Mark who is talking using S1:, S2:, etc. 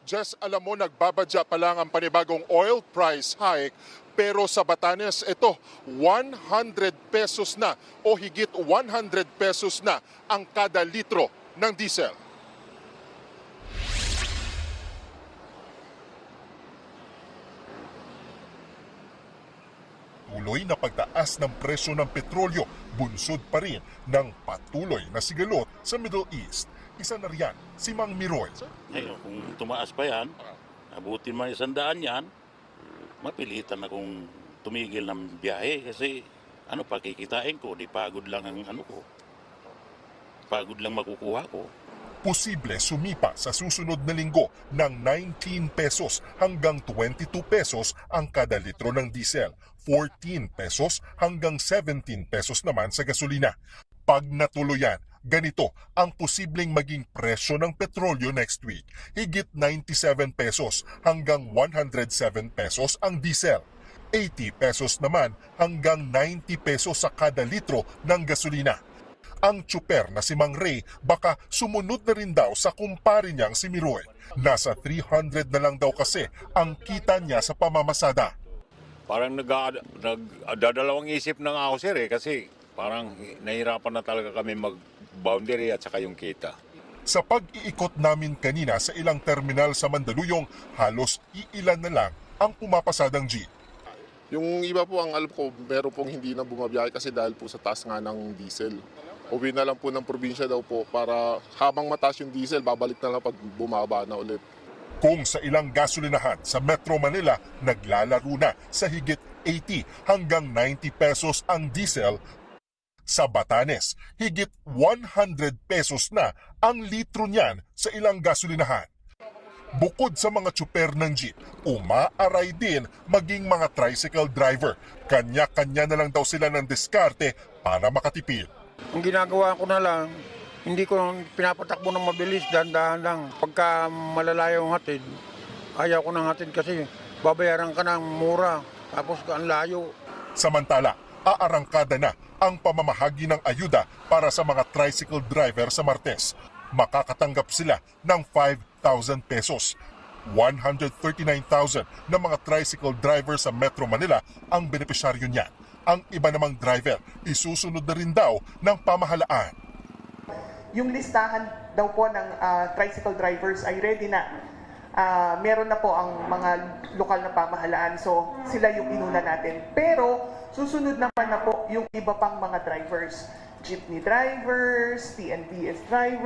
S1: Just alam mo, nagbabadya pa lang ang panibagong oil price hike, pero sa Batanes ito, 100 pesos na o higit 100 pesos na ang kada litro ng diesel. Tuloy na pagtaas ng presyo ng petrolyo, bunsod pa rin ng patuloy na sigalot sa Middle East. Isa na riyan, si Mang Miroy.
S2: Kung tumaas pa yan, abutin man 100 yan, mapilitan na kung tumigil ng biyahe kasi pakikitain ko, di pagod lang ang ko. Pagod lang makukuha ko.
S1: Posible sumipa sa susunod na linggo ng 19 pesos hanggang 22 pesos ang kada litro ng diesel, 14 pesos hanggang 17 pesos naman sa gasolina. Pag natuluyan, ganito ang posibleng maging presyo ng petrolyo next week. Higit 97 pesos hanggang 107 pesos ang diesel. 80 pesos naman hanggang 90 pesos sa kada litro ng gasolina. Ang tsuper na si Mang Ray baka sumunod na rin daw sa kumpare niyang si Miroy. Nasa 300 na lang daw kasi ang kita niya sa pamamasada.
S3: Parang nagdadalawang isip na nga ako sir kasi parang nahirapan na talaga kami mag-boundary at saka yung kita.
S1: Sa pag-iikot namin kanina sa ilang terminal sa Mandaluyong, halos iilan na lang ang pumapasadang jeep.
S4: Yung iba po, ang alam ko, meron pong hindi na bumabiyahe kasi dahil po sa taas nga ng diesel. Uwi na lang po ng probinsya daw po para habang mataas yung diesel, babalik na lang pag bumaba na ulit.
S1: Kung sa ilang gasolinahan sa Metro Manila, naglalaro na sa higit 80 hanggang 90 pesos ang diesel, sa Batanes, higit 100 pesos na ang litro niyan sa ilang gasolinahan. Bukod sa mga tsuper ng jeep, umaaray din maging mga tricycle driver. Kanya-kanya na lang daw sila ng diskarte para makatipid.
S5: Ang ginagawa ko na lang, hindi ko pinapatakbo ng mabilis, dahan-dahan lang. Pagka malalayo ang hatid, ayaw ko ng hatid kasi babayaran ka ng mura, tapos ang layo.
S1: Samantala, aarangkada na ang pamamahagi ng ayuda para sa mga tricycle driver sa Martes. Makakatanggap sila ng 5,000 pesos. 139,000 na mga tricycle driver sa Metro Manila ang benepisyaryo niyan. Ang iba namang driver, isusunod na rin daw ng pamahalaan.
S6: Yung listahan daw po ng tricycle drivers ay ready na. Meron na po ang mga lokal na pamahalaan, so sila yung inuna natin. Pero susunod naman na po yung iba pang mga drivers, jeepney drivers, TNVS drivers,